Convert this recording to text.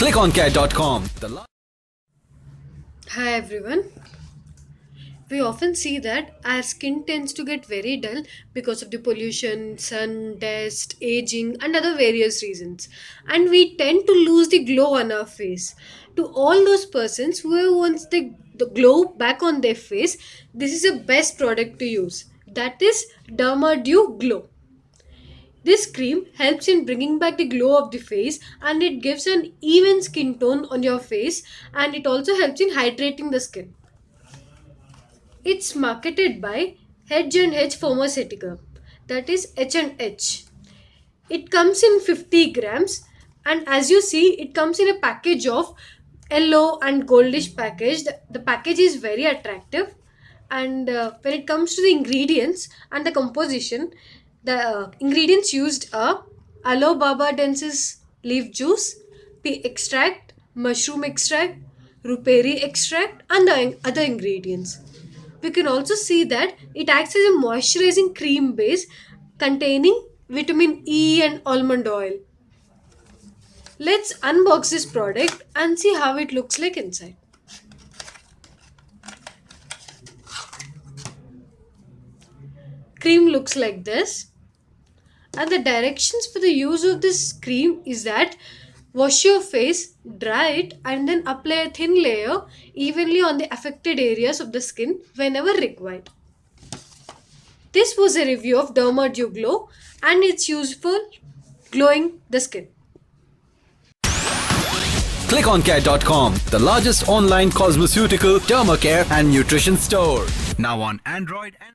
ClickOnCare.com. Hi everyone. We often see that our skin tends to get very dull because of the pollution, sun, dust, aging, and other various reasons. And we tend to lose the glow on our face. To all those persons who wants the glow back on their face, this is the best product to use. That is Dermadew Glow. This cream helps in bringing back the glow of the face and it gives an even skin tone on your face and it also helps in hydrating the skin. It's marketed by H&H Pharmaceutica, that is H&H. It comes in 50 grams and as you see it comes in a package of yellow and goldish package. The package is very attractive and when it comes to the ingredients and the composition, the ingredients used are aloe barbadensis leaf juice, pea extract, mushroom extract, ruperi extract and the other ingredients. We can also see that it acts as a moisturizing cream base containing vitamin E and almond oil. Let's unbox this product and see how it looks like inside. Cream looks like this. And the directions for the use of this cream is that wash your face, dry it, and then apply a thin layer evenly on the affected areas of the skin whenever required. This was a review of Dermadew Glow and its useful glowing the skin. ClickOnCare.com, the largest online cosmeceutical, dermacare and nutrition store. Now on Android and